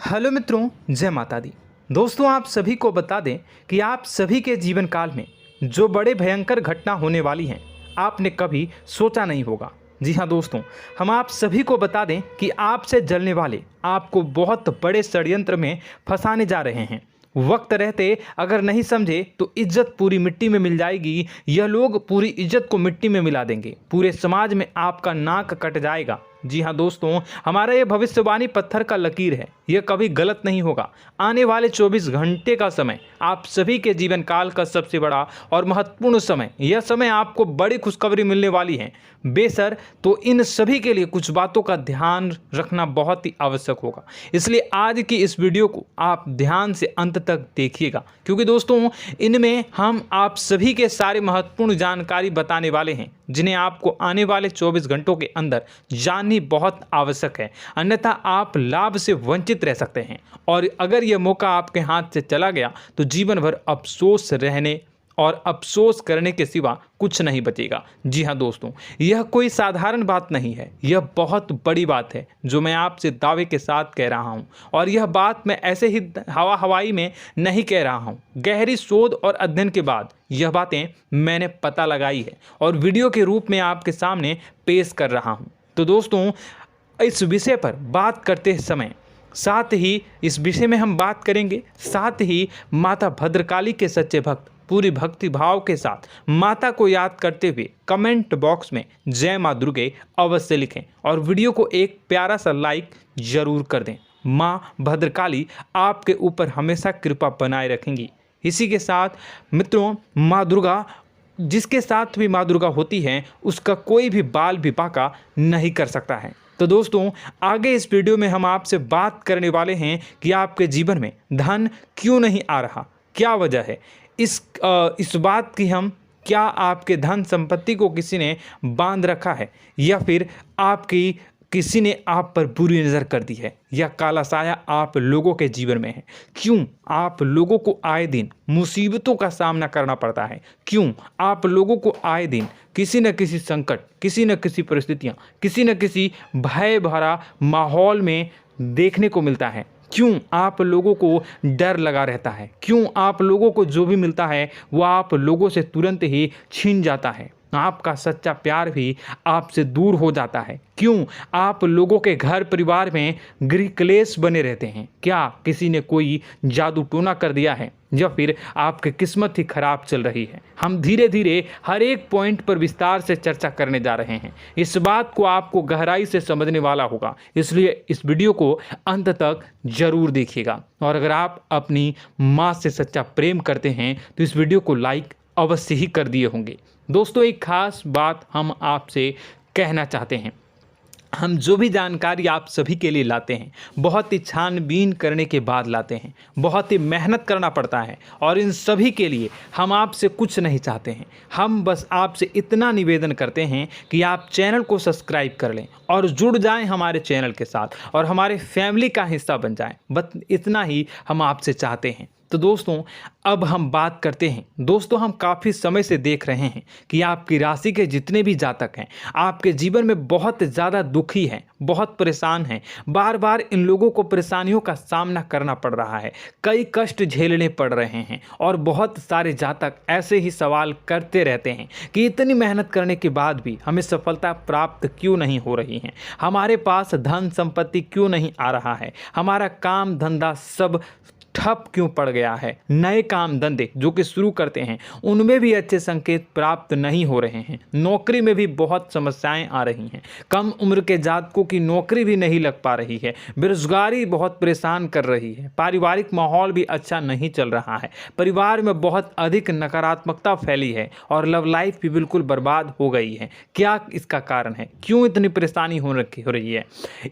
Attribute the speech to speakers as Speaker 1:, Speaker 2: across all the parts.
Speaker 1: Hello मित्रों, जय माता दी। दोस्तों, आप सभी को बता दें कि आप सभी के जीवन काल में जो बड़े भयंकर घटना होने वाली हैं, आपने कभी सोचा नहीं होगा। जी हाँ दोस्तों, हम आप सभी को बता दें कि आपसे जलने वाले आपको बहुत बड़े षड्यंत्र में फंसाने जा रहे हैं। वक्त रहते अगर नहीं समझे तो इज्जत पूरी मिट्टी में मिल जाएगी। यह लोग पूरी इज्जत को मिट्टी में मिला देंगे। पूरे समाज में आपका नाक कट जाएगा। जी हाँ दोस्तों, हमारा ये भविष्यवाणी पत्थर का लकीर है, यह कभी गलत नहीं होगा। आने वाले 24 घंटे का समय आप सभी के जीवन काल का सबसे बड़ा और महत्वपूर्ण समय। यह समय आपको बड़ी खुशखबरी मिलने वाली है बेसर, तो इन सभी के लिए कुछ बातों का ध्यान रखना बहुत ही आवश्यक होगा। इसलिए आज की इस वीडियो को आप ध्यान से अंत तक देखिएगा, क्योंकि दोस्तों इनमें हम आप सभी के सारे महत्वपूर्ण जानकारी बताने वाले हैं, जिन्हें आपको आने वाले 24 घंटों के अंदर जाननी बहुत आवश्यक है। अन्यथा आप लाभ से वंचित रह सकते हैं, और अगर यह मौका आपके हाथ से चला गया तो जीवन भर अफसोस रहने और अफसोस करने के सिवा कुछ नहीं बचेगा। जी हाँ दोस्तों, यह कोई साधारण बात नहीं है, यह बहुत बड़ी बात है जो मैं आपसे दावे के साथ कह रहा हूँ। और यह बात मैं ऐसे ही हवाई में नहीं कह रहा हूँ। गहरी शोध और अध्ययन के बाद यह बातें मैंने पता लगाई है और वीडियो के रूप में आपके सामने पेश कर रहा हूँ। तो दोस्तों, इस विषय पर बात करते समय साथ ही इस विषय में हम बात करेंगे, साथ ही माता भद्रकाली के सच्चे भक्त पूरी भक्ति भाव के साथ माता को याद करते हुए कमेंट बॉक्स में जय माँ दुर्गे अवश्य लिखें और वीडियो को एक प्यारा सा लाइक जरूर कर दें। माँ भद्रकाली आपके ऊपर हमेशा कृपा बनाए रखेंगी। इसी के साथ मित्रों, माँ दुर्गा, जिसके साथ भी माँ दुर्गा होती हैं, उसका कोई भी बाल भी बांका नहीं कर सकता है। तो दोस्तों, आगे इस वीडियो में हम आपसे बात करने वाले हैं कि आपके जीवन में धन क्यों नहीं आ रहा, क्या वजह है इस बात की। हम क्या आपके धन संपत्ति को किसी ने बांध रखा है, या फिर आपकी किसी ने आप पर बुरी नज़र कर दी है, या काला साया आप लोगों के जीवन में है। क्यों आप लोगों को आए दिन मुसीबतों का सामना करना पड़ता है, क्यों आप लोगों को आए दिन किसी न किसी संकट, किसी न किसी परिस्थितियाँ, किसी न किसी भय भरा माहौल में देखने को मिलता है, क्यों आप लोगों को डर लगा रहता है, क्यों आप लोगों को जो भी मिलता है वो आप लोगों से तुरंत ही छीन जाता है, आपका सच्चा प्यार भी आपसे दूर हो जाता है, क्यों आप लोगों के घर परिवार में गृह क्लेश बने रहते हैं। क्या किसी ने कोई जादू टोना कर दिया है, या फिर आपकी किस्मत ही खराब चल रही है। हम धीरे धीरे हर एक पॉइंट पर विस्तार से चर्चा करने जा रहे हैं। इस बात को आपको गहराई से समझने वाला होगा, इसलिए इस वीडियो को अंत तक जरूर देखिएगा। और अगर आप अपनी माँ से सच्चा प्रेम करते हैं तो इस वीडियो को लाइक अवश्य ही कर दिए होंगे। दोस्तों, एक खास बात हम आपसे कहना चाहते हैं। हम जो भी जानकारी आप सभी के लिए लाते हैं, बहुत ही छानबीन करने के बाद लाते हैं, बहुत ही मेहनत करना पड़ता है, और इन सभी के लिए हम आपसे कुछ नहीं चाहते हैं। हम बस आपसे इतना निवेदन करते हैं कि आप चैनल को सब्सक्राइब कर लें और जुड़ जाएं हमारे चैनल के साथ और हमारे फैमिली का हिस्सा बन जाएं। बस इतना ही हम आपसे चाहते हैं। तो दोस्तों, अब हम बात करते हैं। दोस्तों, हम काफ़ी समय से देख रहे हैं कि आपकी राशि के जितने भी जातक हैं, आपके जीवन में बहुत ज़्यादा दुखी हैं, बहुत परेशान हैं। बार बार इन लोगों को परेशानियों का सामना करना पड़ रहा है, कई कष्ट झेलने पड़ रहे हैं, और बहुत सारे जातक ऐसे ही सवाल करते रहते हैं कि इतनी मेहनत करने के बाद भी हमें सफलता प्राप्त क्यों नहीं हो रही है, हमारे पास धन संपत्ति क्यों नहीं आ रहा है, हमारा काम धंधा सब ठप क्यों पड़ गया है, नए काम धंधे जो कि शुरू करते हैं उनमें भी अच्छे संकेत प्राप्त नहीं हो रहे हैं, नौकरी में भी बहुत समस्याएं आ रही हैं, कम उम्र के जातकों की नौकरी भी नहीं लग पा रही है, बेरोजगारी बहुत परेशान कर रही है, पारिवारिक माहौल भी अच्छा नहीं चल रहा है, परिवार में बहुत अधिक नकारात्मकता फैली है, और लव लाइफ भी बिल्कुल बर्बाद हो गई है। क्या इसका कारण है, क्यों इतनी परेशानी हो रही है?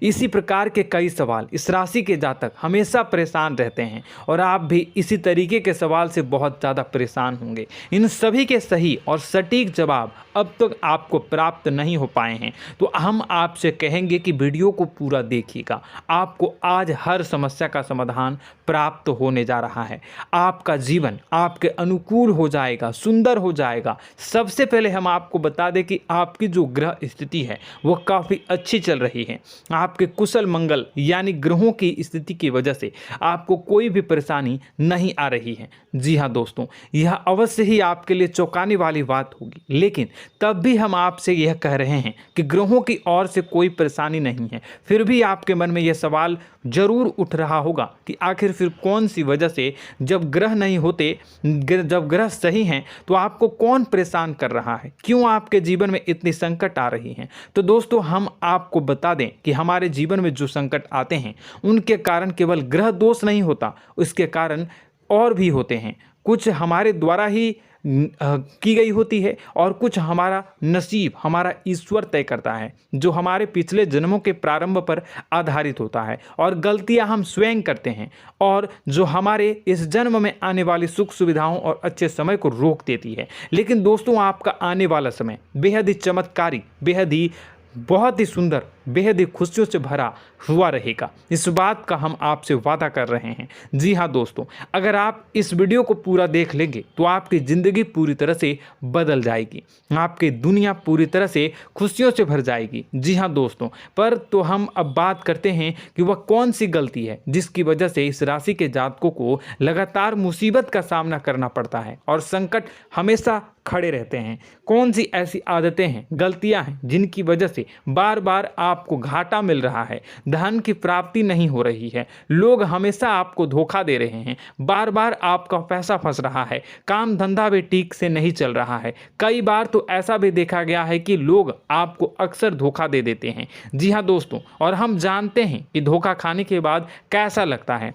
Speaker 1: इसी प्रकार के कई सवाल इस राशि के जातक हमेशा परेशान रहते हैं, और आप भी इसी तरीके के सवाल से बहुत ज़्यादा परेशान होंगे। इन सभी के सही और सटीक जवाब अब तक आपको प्राप्त नहीं हो पाए हैं, तो हम आपसे कहेंगे कि वीडियो को पूरा देखिएगा। आपको आज हर समस्या का समाधान प्राप्त होने जा रहा है। आपका जीवन आपके अनुकूल हो जाएगा, सुंदर हो जाएगा। सबसे पहले हम आपको बता दें कि आपकी जो ग्रह स्थिति है वो काफ़ी अच्छी चल रही है। आपके कुशल मंगल यानी ग्रहों की स्थिति की वजह से आपको कोई भी परेशानी नहीं आ रही है। जी हाँ दोस्तों, यह अवश्य ही आपके लिए चौंकाने वाली बात होगी, लेकिन तब भी हम आपसे यह कह रहे हैं कि ग्रहों की ओर से कोई परेशानी नहीं है। फिर भी आपके मन में यह सवाल जरूर उठ रहा होगा कि आखिर फिर कौन सी वजह से, जब ग्रह नहीं होते, जब ग्रह सही हैं, तो आपको कौन परेशान कर रहा है, क्यों आपके जीवन में इतनी संकट आ रही हैं। तो दोस्तों, हम आपको बता दें कि हमारे जीवन में जो संकट आते हैं उनके कारण केवल ग्रह दोष नहीं होता, उसके कारण और भी होते हैं। कुछ हमारे द्वारा ही की गई होती है और कुछ हमारा नसीब, हमारा ईश्वर तय करता है, जो हमारे पिछले जन्मों के प्रारंभ पर आधारित होता है। और गलतियां हम स्वयं करते हैं और जो हमारे इस जन्म में आने वाली सुख सुविधाओं और अच्छे समय को रोक देती है। लेकिन दोस्तों, आपका आने वाला समय बेहद ही चमत्कारी, बेहद ही बहुत ही सुंदर, बेहद ही खुशियों से भरा हुआ रहेगा। इस बात का हम आपसे वादा कर रहे हैं। जी हाँ दोस्तों, अगर आप इस वीडियो को पूरा देख लेंगे तो आपकी ज़िंदगी पूरी तरह से बदल जाएगी, आपकी दुनिया पूरी तरह से खुशियों से भर जाएगी। जी हाँ दोस्तों, पर तो हम अब बात करते हैं कि वह कौन सी गलती है जिसकी वजह से इस राशि के जातकों को लगातार मुसीबत का सामना करना पड़ता है और संकट हमेशा खड़े रहते हैं। कौन सी ऐसी आदतें हैं, गलतियां हैं जिनकी वजह से बार बार आपको घाटा मिल रहा है, धन की प्राप्ति नहीं हो रही है, लोग हमेशा आपको धोखा दे रहे हैं, बार बार आपका पैसा फंस रहा है, काम धंधा भी ठीक से नहीं चल रहा है। कई बार तो ऐसा भी देखा गया है कि लोग आपको अक्सर धोखा दे देते हैं। जी हाँ दोस्तों, और हम जानते हैं कि धोखा खाने के बाद कैसा लगता है।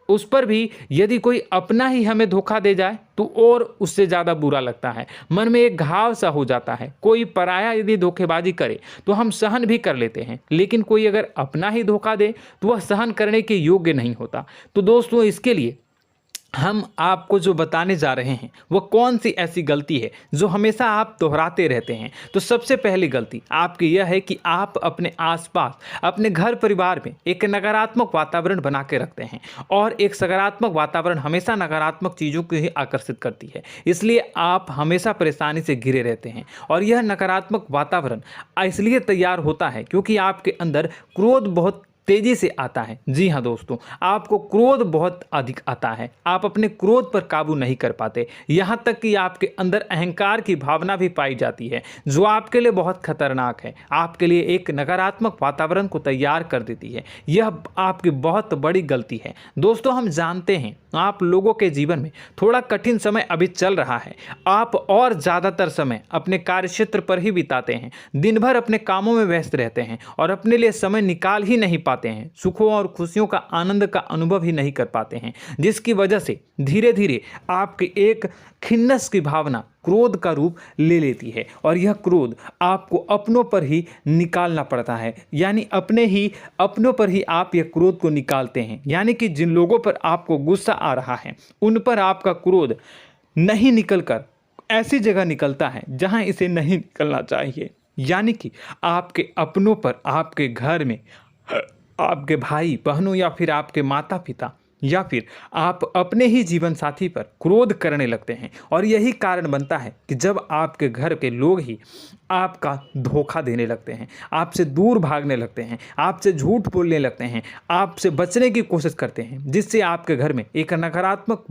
Speaker 1: उस पर भी यदि कोई अपना ही हमें धोखा दे जाए तो और उससे ज़्यादा बुरा लगता है, मन में एक घाव सा हो जाता है। कोई पराया यदि धोखेबाजी करे तो हम सहन भी कर लेते हैं, लेकिन कोई अगर अपना ही धोखा दे तो वह सहन करने के योग्य नहीं होता। तो दोस्तों, इसके लिए हम आपको जो बताने जा रहे हैं वो कौन सी ऐसी गलती है जो हमेशा आप दोहराते रहते हैं। तो सबसे पहली गलती आपकी यह है कि आप अपने आसपास, अपने घर परिवार में एक नकारात्मक वातावरण बना के रखते हैं, और एक सकारात्मक वातावरण हमेशा नकारात्मक चीज़ों को ही आकर्षित करती है। इसलिए आप हमेशा परेशानी से घिरे रहते हैं, और यह नकारात्मक वातावरण इसलिए तैयार होता है क्योंकि आपके अंदर क्रोध बहुत तेजी से आता है। जी हाँ दोस्तों, आपको क्रोध बहुत अधिक आता है, आप अपने क्रोध पर काबू नहीं कर पाते, यहाँ तक कि आपके अंदर अहंकार की भावना भी पाई जाती है, जो आपके लिए बहुत खतरनाक है, आपके लिए एक नकारात्मक वातावरण को तैयार कर देती है। यह आपकी बहुत बड़ी गलती है। दोस्तों, हम जानते हैं आप लोगों के जीवन में थोड़ा कठिन समय अभी चल रहा है। आप और ज़्यादातर समय अपने कार्यक्षेत्र पर ही बिताते हैं, दिन भर अपने कामों में व्यस्त रहते हैं और अपने लिए समय निकाल ही नहीं पाते हैं, सुखों और खुशियों का आनंद का अनुभव ही नहीं कर पाते हैं, जिसकी वजह से धीरे धीरे आपकी एक खिन्नस की भावना क्रोध का रूप ले लेती है, और यह क्रोध आपको अपनों पर ही निकालना पड़ता है। यानी अपनों पर ही आप यह क्रोध को निकालते हैं। यानी कि जिन लोगों पर आपको गुस्सा आ रहा है उन पर आपका क्रोध नहीं निकलकर ऐसी जगह निकलता है जहां इसे नहीं निकलना चाहिए। यानी कि आपके अपनों पर, आपके घर में, आपके भाई बहनों या फिर आपके माता पिता या फिर आप अपने ही जीवन साथी पर क्रोध करने लगते हैं, और यही कारण बनता है कि जब आपके घर के लोग ही आपका धोखा देने लगते हैं, आपसे दूर भागने लगते हैं, आपसे झूठ बोलने लगते हैं, आपसे बचने की कोशिश करते हैं, जिससे आपके घर में एक नकारात्मक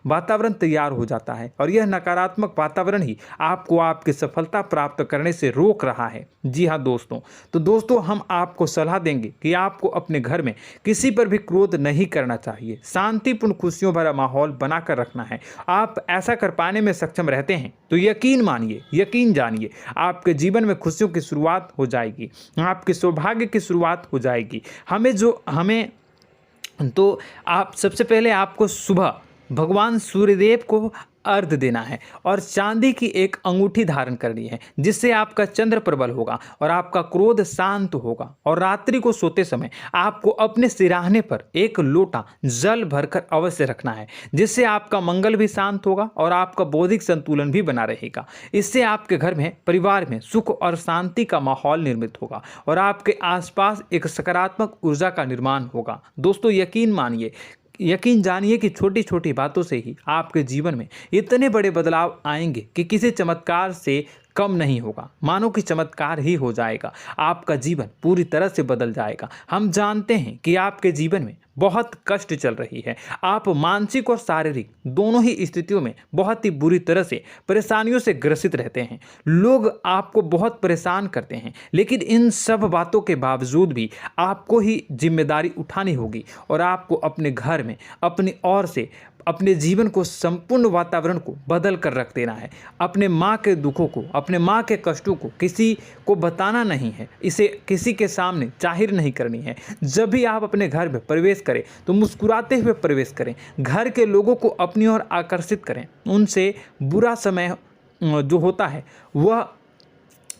Speaker 1: वातावरण तैयार हो जाता है, और यह नकारात्मक वातावरण ही आपको आपकी सफलता प्राप्त करने से रोक रहा है। जी हाँ दोस्तों, तो दोस्तों, हम आपको सलाह देंगे कि आपको अपने घर में किसी पर भी क्रोध नहीं करना चाहिए, शांतिपूर्ण खुशियों भरा माहौल बनाकर रखना है। आप ऐसा कर पाने में सक्षम रहते हैं तो यकीन मानिए, यकीन जानिए, आपके जीवन में खुशियों की शुरुआत हो जाएगी, आपके सौभाग्य की शुरुआत हो जाएगी। आप सबसे पहले आपको सुबह भगवान सूर्यदेव को अर्घ्य देना है और चांदी की एक अंगूठी धारण करनी है, जिससे आपका चंद्र प्रबल होगा और आपका क्रोध शांत होगा। और रात्रि को सोते समय आपको अपने सिरहाने पर एक लोटा जल भरकर अवश्य रखना है, जिससे आपका मंगल भी शांत होगा और आपका बौद्धिक संतुलन भी बना रहेगा। इससे आपके घर में, परिवार में सुख और शांति का माहौल निर्मित होगा और आपके आसपास एक सकारात्मक ऊर्जा का निर्माण होगा। दोस्तों, यकीन जानिए कि छोटी छोटी बातों से ही आपके जीवन में इतने बड़े बदलाव आएंगे कि किसी चमत्कार से कम नहीं होगा। मानो कि चमत्कार ही हो जाएगा, आपका जीवन पूरी तरह से बदल जाएगा। हम जानते हैं कि आपके जीवन में बहुत कष्ट चल रही है, आप मानसिक और शारीरिक दोनों ही स्थितियों में बहुत ही बुरी तरह से परेशानियों से ग्रसित रहते हैं। लोग आपको बहुत परेशान करते हैं, लेकिन इन सब बातों के बावजूद भी आपको ही जिम्मेदारी उठानी होगी और आपको अपने घर में अपनी ओर से अपने जीवन को, संपूर्ण वातावरण को बदल कर रख देना है। अपने माँ के दुखों को, अपने माँ के कष्टों को किसी को बताना नहीं है, इसे किसी के सामने जाहिर नहीं करनी है। जब भी आप अपने घर में प्रवेश करें तो मुस्कुराते हुए प्रवेश करें, घर के लोगों को अपनी ओर आकर्षित करें। उनसे बुरा समय जो होता है वह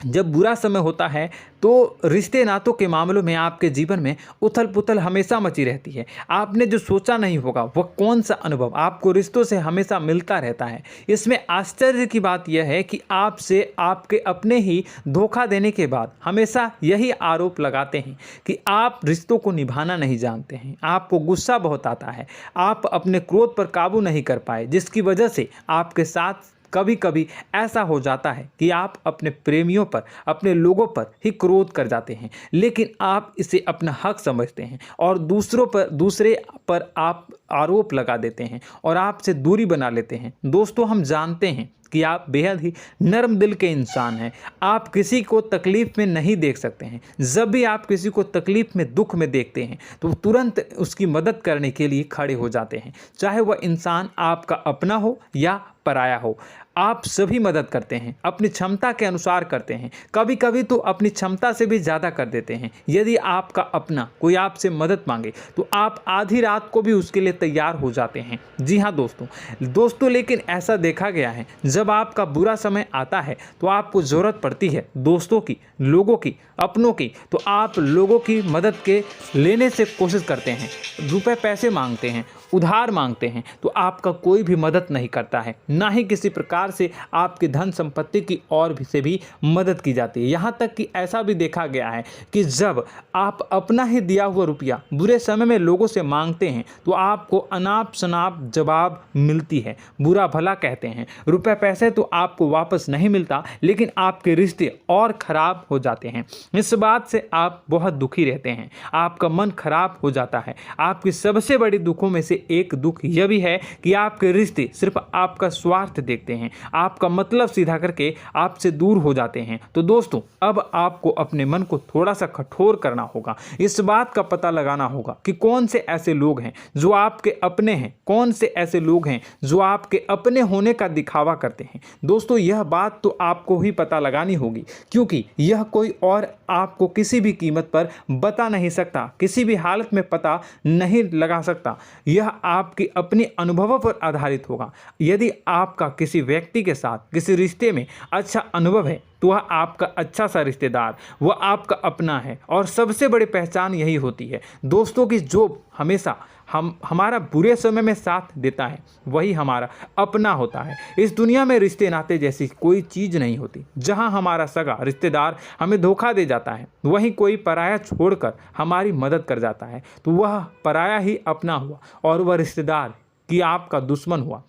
Speaker 1: जब बुरा समय होता है तो रिश्ते नातों के मामलों में आपके जीवन में उथल पुथल हमेशा मची रहती है। आपने जो सोचा नहीं होगा वह कौन सा अनुभव आपको रिश्तों से हमेशा मिलता रहता है। इसमें आश्चर्य की बात यह है कि आपसे आपके अपने ही धोखा देने के बाद हमेशा यही आरोप लगाते हैं कि आप रिश्तों को निभाना नहीं जानते हैं, आपको गुस्सा बहुत आता है, आप अपने क्रोध पर काबू नहीं कर पाए, जिसकी वजह से आपके साथ कभी कभी ऐसा हो जाता है कि आप अपने प्रेमियों पर, अपने लोगों पर ही क्रोध कर जाते हैं, लेकिन आप इसे अपना हक समझते हैं और दूसरे पर आप आरोप लगा देते हैं और आपसे दूरी बना लेते हैं। दोस्तों, हम जानते हैं कि आप बेहद ही नर्म दिल के इंसान हैं। आप किसी को तकलीफ में नहीं देख सकते हैं। जब भी आप किसी को तकलीफ में, दुख में देखते हैं तो तुरंत उसकी मदद करने के लिए खड़े हो जाते हैं, चाहे वह इंसान आपका अपना हो या पराया हो। आप सभी मदद करते हैं, अपनी क्षमता के अनुसार करते हैं, कभी कभी तो अपनी क्षमता से भी ज़्यादा कर देते हैं। यदि आपका अपना कोई आपसे मदद मांगे तो आप आधी रात को भी उसके लिए तैयार हो जाते हैं। जी हाँ दोस्तों, लेकिन ऐसा देखा गया है, जब आपका बुरा समय आता है तो आपको ज़रूरत पड़ती है दोस्तों की, लोगों की, अपनों की, तो आप लोगों की मदद के लेने से कोशिश करते हैं, रुपए पैसे मांगते हैं, उधार मांगते हैं, तो आपका कोई भी मदद नहीं करता है, ना ही किसी प्रकार से आपकी धन संपत्ति की ओर से भी मदद की जाती है। यहाँ तक कि ऐसा भी देखा गया है कि जब आप अपना ही दिया हुआ रुपया बुरे समय में लोगों से मांगते हैं तो आपको अनाप शनाप जवाब मिलती है, बुरा भला कहते हैं। रुपए पैसे तो आपको वापस नहीं मिलता, लेकिन आपके रिश्ते और खराब हो जाते हैं। इस बात से आप बहुत दुखी रहते हैं, आपका मन खराब हो जाता है। आपकी सबसे बड़ी दुखों में से एक दुख यह भी है कि आपके रिश्ते सिर्फ आपका स्वार्थ देखते हैं, आपका मतलब सीधा करके आपसे दूर हो जाते हैं। तो दोस्तों, अब आपको अपने मन को थोड़ा सा कठोर करना होगा, इस बात का पता लगाना होगा कि कौन से ऐसे लोग हैं जो आपके अपने हैं, कौन से ऐसे लोग हैं जो आपके अपने होने का दिखावा करते हैं। दोस्तों, यह बात तो आपको ही पता लगानी होगी, क्योंकि यह कोई और आपको किसी भी कीमत पर बता नहीं सकता, किसी भी हालत में पता नहीं लगा सकता। यह आपके अपने अनुभवों पर आधारित होगा। यदि आपका किसी व्यक्ति के साथ किसी रिश्ते में अच्छा अनुभव है तो वह आपका अच्छा सा रिश्तेदार, वह आपका अपना है। और सबसे बड़ी पहचान यही होती है दोस्तों की जो हमेशा हमारा बुरे समय में साथ देता है वही हमारा अपना होता है। इस दुनिया में रिश्ते नाते जैसी कोई चीज़ नहीं होती। जहां हमारा सगा रिश्तेदार हमें धोखा दे जाता है, वहीं कोई पराया छोड़कर हमारी मदद कर जाता है, तो वह पराया ही अपना हुआ और वह रिश्तेदार की आपका दुश्मन हुआ।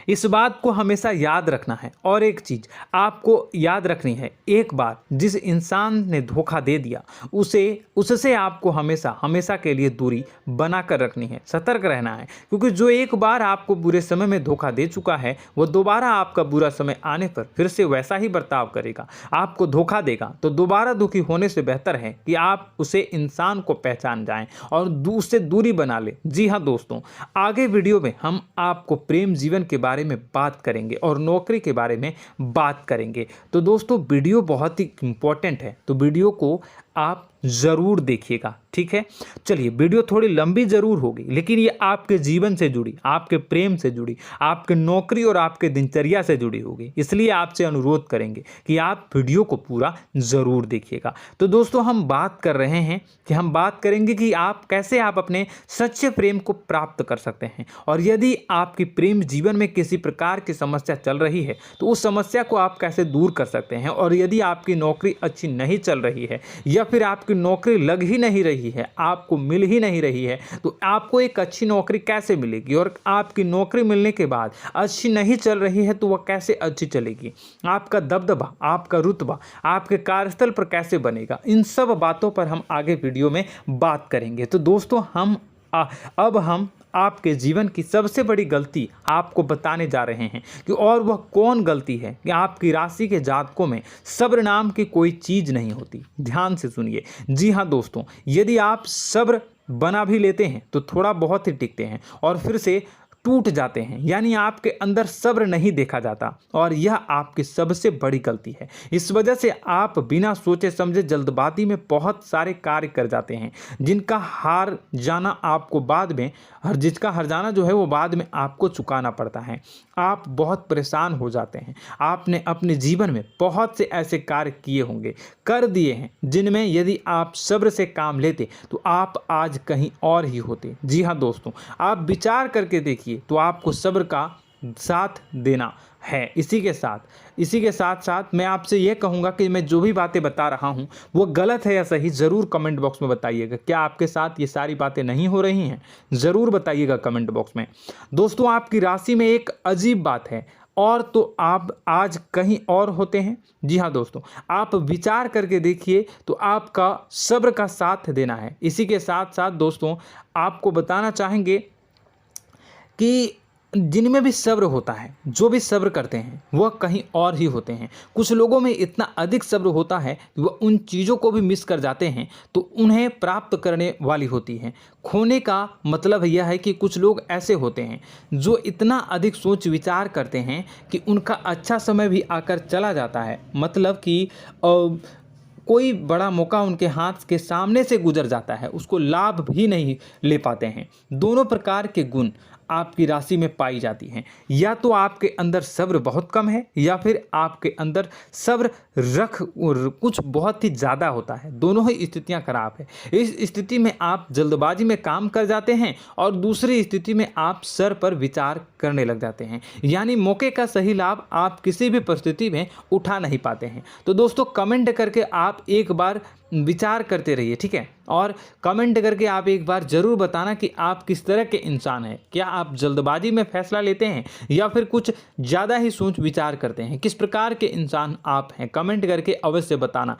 Speaker 1: इस बात को हमेशा याद रखना है। और एक चीज़ आपको याद रखनी है, एक बार जिस इंसान ने धोखा दे दिया उससे आपको हमेशा के लिए दूरी बना कर रखनी है, सतर्क रहना है। क्योंकि जो एक बार आपको बुरे समय में धोखा दे चुका है वो दोबारा आपका बुरा समय आने पर फिर से वैसा ही बर्ताव करेगा, आपको धोखा देगा। तो दोबारा दुखी होने से बेहतर है कि आप उसे इंसान को पहचान जाएं और उससे दूरी बना लें। जी हाँ दोस्तों, आगे वीडियो में हम आपको प्रेम जीवन के बारे में बात करेंगे और नौकरी के बारे में बात करेंगे। तो दोस्तों, वीडियो बहुत ही इम्पोर्टेंट है, तो वीडियो को आप ज़रूर देखिएगा, ठीक है। चलिए, वीडियो थोड़ी लंबी ज़रूर होगी, लेकिन ये आपके जीवन से जुड़ी, आपके प्रेम से जुड़ी, आपके नौकरी और आपके दिनचर्या से जुड़ी होगी, इसलिए आपसे अनुरोध करेंगे कि आप वीडियो को पूरा ज़रूर देखिएगा। तो दोस्तों, हम बात कर रहे हैं कि हम बात करेंगे कि आप कैसे आप अपने सच्चे प्रेम को प्राप्त कर सकते हैं, और यदि आपकी प्रेम जीवन में किसी प्रकार की समस्या चल रही है तो उस समस्या को आप कैसे दूर कर सकते हैं, और यदि आपकी नौकरी अच्छी नहीं चल रही है या फिर आपकी नौकरी लग ही नहीं रही है, आपको मिल ही नहीं रही है, तो आपको एक अच्छी नौकरी कैसे मिलेगी, और आपकी नौकरी मिलने के बाद अच्छी नहीं चल रही है तो वह कैसे अच्छी चलेगी, आपका दबदबा, आपका रुतबा आपके कार्यस्थल पर कैसे बनेगा, इन सब बातों पर हम आगे वीडियो में बात करेंगे। तो दोस्तों, अब हम आपके जीवन की सबसे बड़ी गलती आपको बताने जा रहे हैं कि और वह कौन गलती है कि आपकी राशि के जातकों में सब्र नाम की कोई चीज़ नहीं होती। ध्यान से सुनिए। जी हाँ दोस्तों, यदि आप सब्र बना भी लेते हैं तो थोड़ा बहुत ही टिकते हैं और फिर से टूट जाते हैं, यानी आपके अंदर सब्र नहीं देखा जाता, और यह आपकी सबसे बड़ी गलती है। इस वजह से आप बिना सोचे समझे जल्दबाजी में बहुत सारे कार्य कर जाते हैं, जिसका हार जाना जो है वो बाद में आपको चुकाना पड़ता है। आप बहुत परेशान हो जाते हैं। आपने अपने जीवन में बहुत से ऐसे कार्य किए होंगे, कर दिए हैं, जिनमें यदि आप सब्र से काम लेते तो आप आज कहीं और ही होते। जी हाँ दोस्तों, आप विचार करके देखिए तो आपको सब्र का साथ देना है। इसी के साथ साथ मैं आपसे यह कहूँगा कि मैं जो भी बातें बता रहा हूँ वो गलत है या सही, ज़रूर कमेंट बॉक्स में बताइएगा। क्या आपके साथ ये सारी बातें नहीं हो रही हैं, ज़रूर बताइएगा कमेंट बॉक्स में। दोस्तों, आपकी राशि में एक अजीब बात है, और तो आप आज कहीं और होते हैं। जी हाँ दोस्तों, आप विचार करके देखिए तो आपका सब्र का साथ देना है। इसी के साथ साथ दोस्तों, आपको बताना चाहेंगे कि जिनमें भी सब्र होता है, जो भी सब्र करते हैं वह कहीं और ही होते हैं। कुछ लोगों में इतना अधिक सब्र होता है कि वह उन चीज़ों को भी मिस कर जाते हैं तो उन्हें प्राप्त करने वाली होती हैं। खोने का मतलब यह है कि कुछ लोग ऐसे होते हैं जो इतना अधिक सोच विचार करते हैं कि उनका अच्छा समय भी आकर चला जाता है, मतलब कि कोई बड़ा मौका उनके हाथ के सामने से गुजर जाता है, उसको लाभ भी नहीं ले पाते हैं। दोनों प्रकार के गुण आपकी राशि में पाई जाती हैं। या तो आपके अंदर सब्र बहुत कम है, या फिर आपके अंदर सब्र कुछ बहुत ही ज़्यादा होता है। दोनों ही स्थितियां खराब है। इस स्थिति में आप जल्दबाजी में काम कर जाते हैं, और दूसरी स्थिति में आप सर पर विचार करने लग जाते हैं, यानी मौके का सही लाभ आप किसी भी परिस्थिति में उठा नहीं पाते हैं। तो दोस्तों, कमेंट करके आप एक बार विचार करते रहिए, ठीक है, और कमेंट करके आप एक बार ज़रूर बताना कि आप किस तरह के इंसान हैं। क्या आप जल्दबाजी में फैसला लेते हैं या फिर कुछ ज़्यादा ही सोच विचार करते हैं? किस प्रकार के इंसान आप हैं, कमेंट करके अवश्य बताना।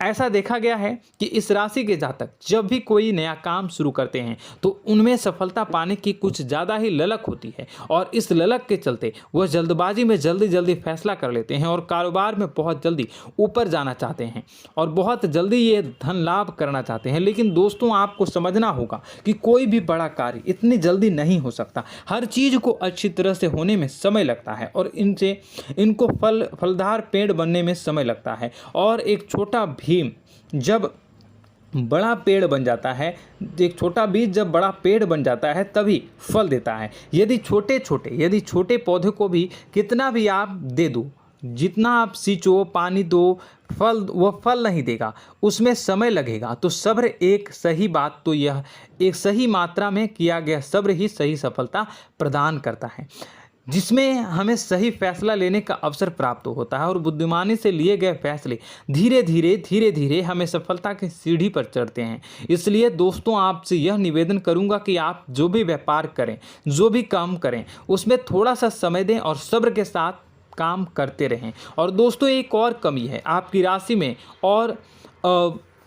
Speaker 1: ऐसा देखा गया है कि इस राशि के जातक जब भी कोई नया काम शुरू करते हैं तो उनमें सफलता पाने की कुछ ज़्यादा ही ललक होती है, और इस ललक के चलते वह जल्दबाजी में जल्दी फैसला कर लेते हैं और कारोबार में बहुत जल्दी ऊपर जाना चाहते हैं और बहुत जल्दी ये धन लाभ करना चाहते हैं। लेकिन दोस्तों, आपको समझना होगा कि कोई भी बड़ा कार्य इतनी जल्दी नहीं हो सकता। हर चीज़ को अच्छी तरह से होने में समय लगता है, और इनको फलदार पेड़ बनने में समय लगता है। और एक छोटा भीम जब बड़ा पेड़ बन जाता है, एक छोटा बीज जब बड़ा पेड़ बन जाता है तभी फल देता है। यदि छोटे पौधे को भी कितना भी आप दे दो, जितना आप सींचो, पानी दो, वह फल नहीं देगा, उसमें समय लगेगा। तो सब्र एक सही मात्रा में किया गया सब्र ही सही सफलता प्रदान करता है, जिसमें हमें सही फैसला लेने का अवसर प्राप्त होता है, और बुद्धिमानी से लिए गए फैसले धीरे धीरे हमें सफलता की सीढ़ी पर चढ़ते हैं। इसलिए दोस्तों, आपसे यह निवेदन करूंगा कि आप जो भी व्यापार करें, जो भी काम करें, उसमें थोड़ा सा समय दें और सब्र के साथ काम करते रहें। और दोस्तों, एक और कमी है आपकी राशि में, और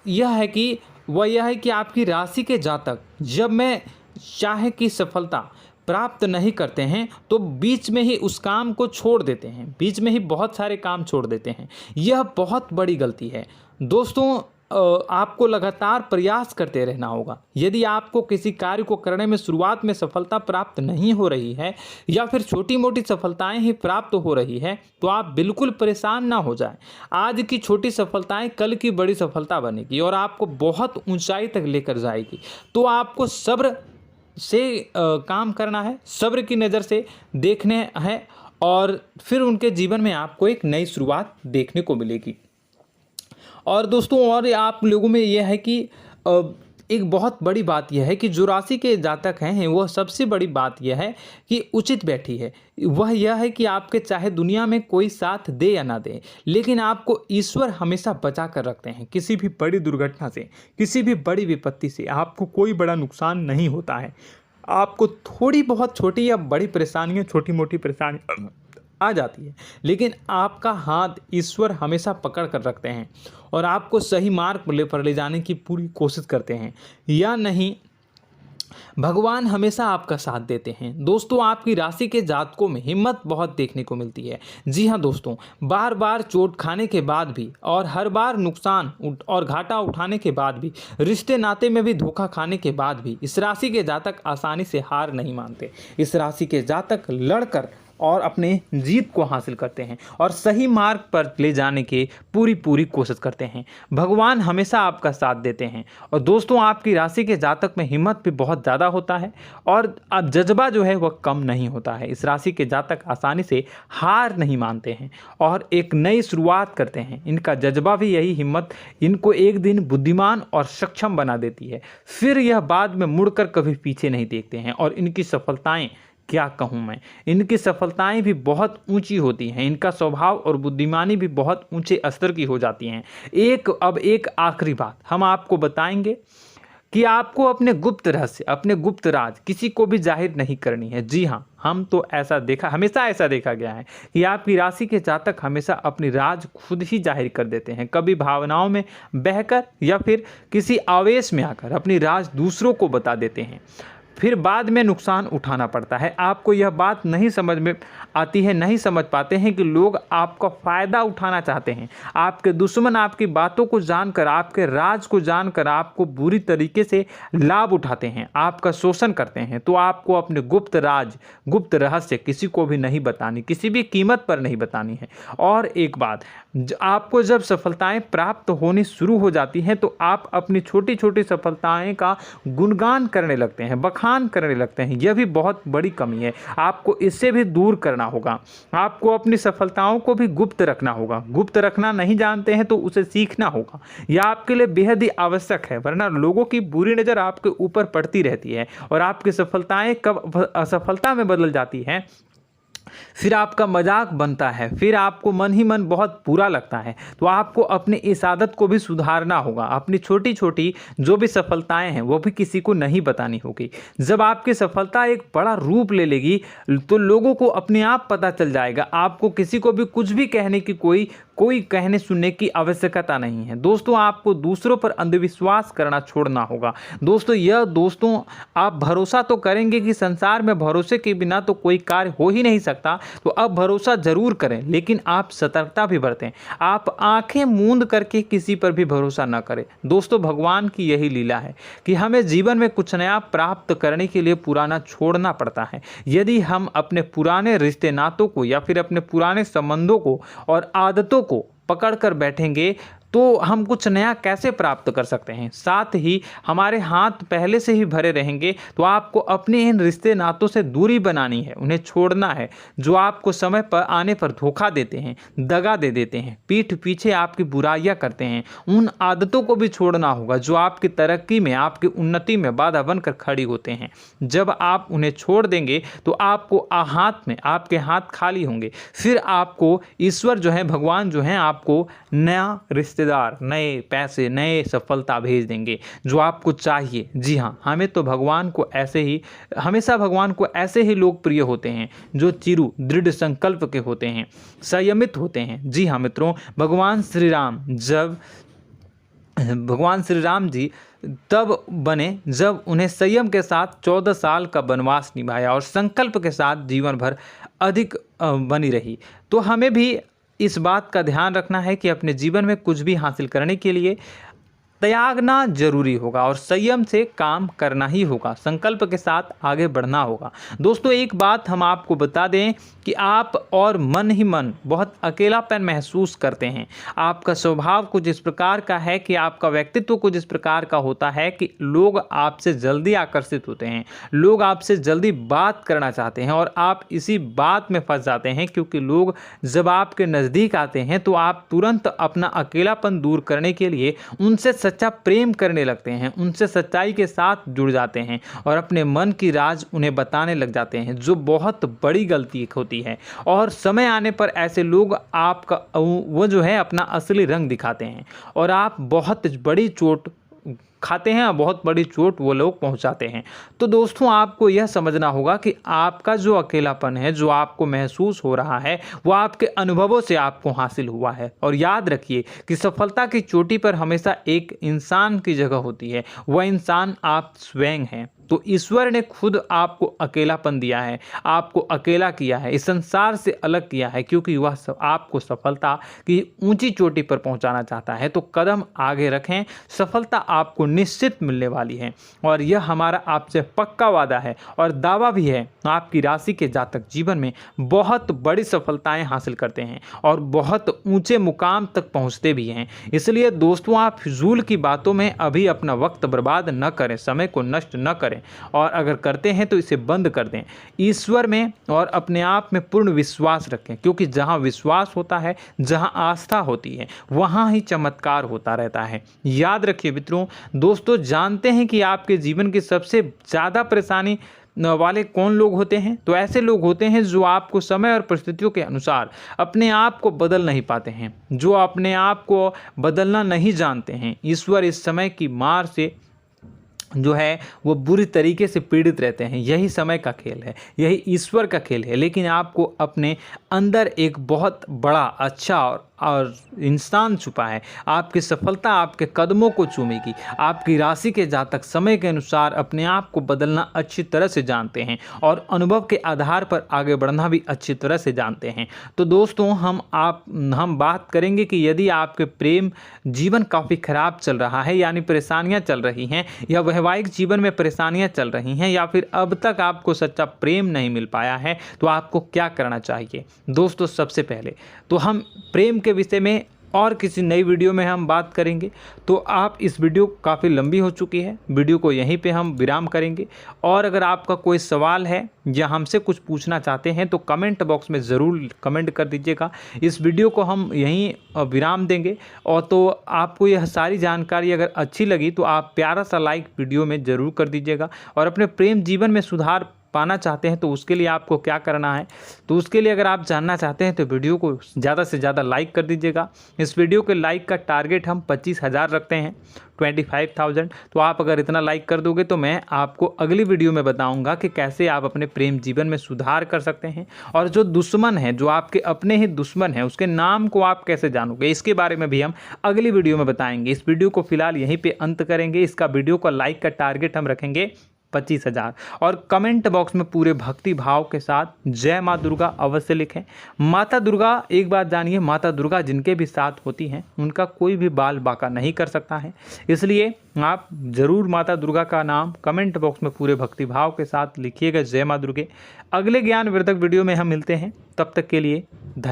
Speaker 1: यह है कि आपकी राशि के जातक जब में चाहे कि सफलता प्राप्त नहीं करते हैं तो बीच में ही उस काम को छोड़ देते हैं, बीच में ही बहुत सारे काम छोड़ देते हैं। यह बहुत बड़ी गलती है दोस्तों। आपको लगातार प्रयास करते रहना होगा। यदि आपको किसी कार्य को करने में शुरुआत में सफलता प्राप्त नहीं हो रही है या फिर छोटी मोटी सफलताएं ही प्राप्त हो रही है तो आप बिल्कुल परेशान ना हो जाएं। आज की छोटी सफलताएं कल की बड़ी सफलता बनेगी और आपको बहुत ऊंचाई तक लेकर जाएगी। तो आपको सब्र से काम करना है, सब्र की नज़र से देखने हैं और फिर उनके जीवन में आपको एक नई शुरुआत देखने को मिलेगी। और दोस्तों और आप लोगों में यह है कि एक बहुत बड़ी बात यह है कि जो राशि के जातक हैं वह सबसे बड़ी बात यह है कि उचित बैठी है। वह यह है कि आपके चाहे दुनिया में कोई साथ दे या ना दे, लेकिन आपको ईश्वर हमेशा बचा कर रखते हैं। किसी भी बड़ी दुर्घटना से, किसी भी बड़ी विपत्ति से आपको कोई बड़ा नुकसान नहीं होता है। आपको थोड़ी बहुत छोटी या बड़ी परेशानियाँ, छोटी मोटी परेशानी आ जाती है, लेकिन आपका हाथ ईश्वर हमेशा पकड़ कर रखते हैं और आपको सही मार्ग पर ले जाने की पूरी कोशिश करते हैं। या नहीं, भगवान हमेशा आपका साथ देते हैं। दोस्तों आपकी राशि के जातकों में हिम्मत बहुत देखने को मिलती है। जी हाँ दोस्तों, बार बार चोट खाने के बाद भी और हर बार नुकसान और घाटा उठाने के बाद भी, रिश्ते नाते में भी धोखा खाने के बाद भी इस राशि के जातक आसानी से हार नहीं मानते। इस राशि के जातक लड़कर और अपने जीत को हासिल करते हैं और सही मार्ग पर ले जाने की पूरी कोशिश करते हैं। भगवान हमेशा आपका साथ देते हैं। और दोस्तों आपकी राशि के जातक में हिम्मत भी बहुत ज़्यादा होता है और अब जज्बा जो है वह कम नहीं होता है। इस राशि के जातक आसानी से हार नहीं मानते हैं और एक नई शुरुआत करते हैं। इनका जज्बा भी, यही हिम्मत इनको एक दिन बुद्धिमान और सक्षम बना देती है। फिर यह बाद में मुड़कर कभी पीछे नहीं देखते हैं और इनकी सफलताएं, क्या कहूँ मैं, इनकी सफलताएं भी बहुत ऊंची होती हैं। इनका स्वभाव और बुद्धिमानी भी बहुत ऊंचे स्तर की हो जाती हैं। अब एक आखिरी बात हम आपको बताएंगे कि आपको अपने गुप्त रहस्य, अपने गुप्त राज किसी को भी जाहिर नहीं करनी है। जी हाँ, हम तो हमेशा ऐसा देखा गया है कि आपकी राशि के जातक हमेशा अपनी राज खुद ही जाहिर कर देते हैं। कभी भावनाओं में बहकर या फिर किसी आवेश में आकर अपनी राज दूसरों को बता देते हैं, फिर बाद में नुकसान उठाना पड़ता है। आपको यह बात नहीं समझ में आती है, नहीं समझ पाते हैं कि लोग आपका फ़ायदा उठाना चाहते हैं। आपके दुश्मन आपकी बातों को जानकर, आपके राज को जानकर आपको बुरी तरीके से लाभ उठाते हैं, आपका शोषण करते हैं। तो आपको अपने गुप्त राज, गुप्त रहस्य किसी को भी नहीं बतानी, किसी भी कीमत पर नहीं बतानी है। और एक बात, आपको जब सफलताएं प्राप्त होनी शुरू हो जाती हैं तो आप अपनी छोटी छोटी सफलताएं का गुणगान करने लगते हैं, बखान करने लगते हैं। यह भी बहुत बड़ी कमी है, आपको इससे भी दूर करना होगा। आपको अपनी सफलताओं को भी गुप्त रखना होगा। गुप्त रखना नहीं जानते हैं तो उसे सीखना होगा। यह आपके लिए बेहद ही आवश्यक है, वरना लोगों की बुरी नज़र आपके ऊपर पड़ती रहती है और आपकी सफलताएं कब असफलता में बदल जाती हैं, फिर आपका मजाक बनता है, फिर आपको मन ही मन बहुत बुरा लगता है। तो आपको अपनी इस आदत को भी सुधारना होगा। अपनी छोटी छोटी जो भी सफलताएं हैं वो भी किसी को नहीं बतानी होगी। जब आपकी सफलता एक बड़ा रूप ले लेगी तो लोगों को अपने आप पता चल जाएगा। आपको किसी को भी कुछ भी कहने की कोई कहने सुनने की आवश्यकता नहीं है। दोस्तों आपको दूसरों पर अंधविश्वास करना छोड़ना होगा। दोस्तों आप भरोसा तो करेंगे कि संसार में भरोसे के बिना तो कोई कार्य हो ही नहीं सकता, तो अब भरोसा जरूर करें, लेकिन आप सतर्कता भी बरतें। आप आंखें मूंद करके किसी पर भी भरोसा न करें। दोस्तों भगवान की यही लीला है कि हमें जीवन में कुछ नया प्राप्त करने के लिए पुराना छोड़ना पड़ता है। यदि हम अपने पुराने रिश्ते नातों को या फिर अपने पुराने संबंधों को और आदतों को पकड़ कर बैठेंगे तो हम कुछ नया कैसे प्राप्त कर सकते हैं। साथ ही हमारे हाथ पहले से ही भरे रहेंगे। तो आपको अपने इन रिश्ते नातों से दूरी बनानी है, उन्हें छोड़ना है जो आपको समय पर आने पर धोखा देते हैं, दगा दे देते हैं, पीठ पीछे आपकी बुराइयां करते हैं। उन आदतों को भी छोड़ना होगा जो आपकी तरक्की में, आपकी उन्नति में बाधा बनकर खड़ी होते हैं। जब आप उन्हें छोड़ देंगे तो आपके हाथ खाली होंगे। फिर आपको ईश्वर जो है, भगवान जो है, आपको नया रिश्तेदार, नए पैसे, नए सफलता भेज देंगे जो आपको चाहिए। जी हाँ, हमेशा भगवान को ऐसे ही लोग प्रिय होते हैं जो चिरु दृढ़ संकल्प के होते हैं, संयमित होते हैं। जी हाँ मित्रों, भगवान श्री राम जी तब बने जब उन्हें संयम के साथ 14 साल का वनवास निभाया और संकल्प के साथ जीवन भर अधिक बनी रही। तो हमें भी इस बात का ध्यान रखना है कि अपने जीवन में कुछ भी हासिल करने के लिए त्यागना जरूरी होगा और संयम से काम करना ही होगा, संकल्प के साथ आगे बढ़ना होगा। दोस्तों एक बात हम आपको बता दें कि आप और मन ही मन बहुत अकेलापन महसूस करते हैं। आपका स्वभाव कुछ इस प्रकार का है कि आपका व्यक्तित्व कुछ इस प्रकार का होता है कि लोग आपसे जल्दी आकर्षित होते हैं, लोग आपसे जल्दी बात करना चाहते हैं और आप इसी बात में फंस जाते हैं, क्योंकि लोग जब आपके नज़दीक आते हैं तो आप तुरंत अपना अकेलापन दूर करने के लिए उनसे सच्चा प्रेम करने लगते हैं, उनसे सच्चाई के साथ जुड़ जाते हैं और अपने मन की राज उन्हें बताने लग जाते हैं, जो बहुत बड़ी गलती होती है। और समय आने पर ऐसे लोग आपका वो जो है अपना असली रंग दिखाते हैं और आप बहुत बड़ी चोट खाते हैं, बहुत बड़ी चोट वो लोग पहुंचाते हैं। तो दोस्तों आपको यह समझना होगा कि आपका जो अकेलापन है, जो आपको महसूस हो रहा है, वो आपके अनुभवों से आपको हासिल हुआ है। और याद रखिए कि सफलता की चोटी पर हमेशा एक इंसान की जगह होती है, वह इंसान आप स्वयं हैं। तो ईश्वर ने खुद आपको अकेलापन दिया है, आपको अकेला किया है, इस संसार से अलग किया है, क्योंकि वह आपको सफलता की ऊंची चोटी पर पहुंचाना चाहता है। तो कदम आगे रखें, सफलता आपको निश्चित मिलने वाली है और यह हमारा आपसे पक्का वादा है और दावा भी है। आपकी राशि के जातक जीवन में बहुत बड़ी सफलताएं हासिल करते हैं और बहुत ऊंचे मुकाम तक पहुंचते भी हैं। इसलिए दोस्तों आप फिजूल की बातों में अभी अपना वक्त बर्बाद न करें, समय को नष्ट न करें और अगर करते हैं तो इसे बंद कर दें। ईश्वर में और अपने आप में पूर्ण विश्वास रखें, क्योंकि जहां विश्वास होता है, जहां आस्था होती है, वहां ही चमत्कार होता रहता है। याद रखिए मित्रों, दोस्तों जानते हैं कि आपके जीवन की सबसे ज़्यादा परेशानी वाले कौन लोग होते हैं? तो ऐसे लोग होते हैं जो आपको समय और परिस्थितियों के अनुसार अपने आप को बदल नहीं पाते हैं, जो अपने आप को बदलना नहीं जानते हैं। ईश्वर इस समय की मार से जो है वो बुरी तरीके से पीड़ित रहते हैं। यही समय का खेल है, यही ईश्वर का खेल है। लेकिन आपको अपने अंदर एक बहुत बड़ा अच्छा और इंसान छुपा है। आपकी सफलता आपके कदमों को चूमेगी। आपकी राशि के जातक समय के अनुसार अपने आप को बदलना अच्छी तरह से जानते हैं और अनुभव के आधार पर आगे बढ़ना भी अच्छी तरह से जानते हैं। तो दोस्तों हम बात करेंगे कि यदि आपके प्रेम जीवन काफ़ी खराब चल रहा है, यानी परेशानियां चल रही हैं, या वैवाहिक जीवन में परेशानियां चल रही हैं, या फिर अब तक आपको सच्चा प्रेम नहीं मिल पाया है, तो आपको क्या करना चाहिए। दोस्तों सबसे पहले तो हम प्रेम के विषय में और किसी नई वीडियो में हम बात करेंगे। तो आप इस वीडियो काफ़ी लंबी हो चुकी है, वीडियो को यहीं पे हम विराम करेंगे। और अगर आपका कोई सवाल है या हमसे कुछ पूछना चाहते हैं तो कमेंट बॉक्स में ज़रूर कमेंट कर दीजिएगा। इस वीडियो को हम यहीं विराम देंगे। और तो आपको यह सारी जानकारी अगर अच्छी लगी तो आप प्यारा सा लाइक वीडियो में ज़रूर कर दीजिएगा। और अपने प्रेम जीवन में सुधार पाना चाहते हैं तो उसके लिए आपको क्या करना है, तो उसके लिए अगर आप जानना चाहते हैं तो वीडियो को ज़्यादा से ज़्यादा लाइक कर दीजिएगा। इस वीडियो के लाइक का टारगेट हम 25,000 रखते हैं, 25,000। तो आप अगर इतना लाइक कर दोगे तो मैं आपको अगली वीडियो में बताऊंगा कि कैसे आप अपने प्रेम जीवन में सुधार कर सकते हैं। और जो दुश्मन है, जो आपके अपने ही दुश्मन है, उसके नाम को आप कैसे जानोगे, इसके बारे में भी हम अगली वीडियो में बताएंगे। इस वीडियो को फिलहाल यहीं पर अंत करेंगे। इसका वीडियो का लाइक का टारगेट हम रखेंगे 25,000। और कमेंट बॉक्स में पूरे भक्ति भाव के साथ जय माँ दुर्गा अवश्य लिखें। माता दुर्गा, एक बात जानिए, माता दुर्गा जिनके भी साथ होती हैं उनका कोई भी बाल बांका नहीं कर सकता है। इसलिए आप ज़रूर माता दुर्गा का नाम कमेंट बॉक्स में पूरे भक्ति भाव के साथ लिखिएगा, जय माँ दुर्गे। अगले ज्ञानवर्धक वीडियो में हम मिलते हैं, तब तक के लिए धन्यवाद।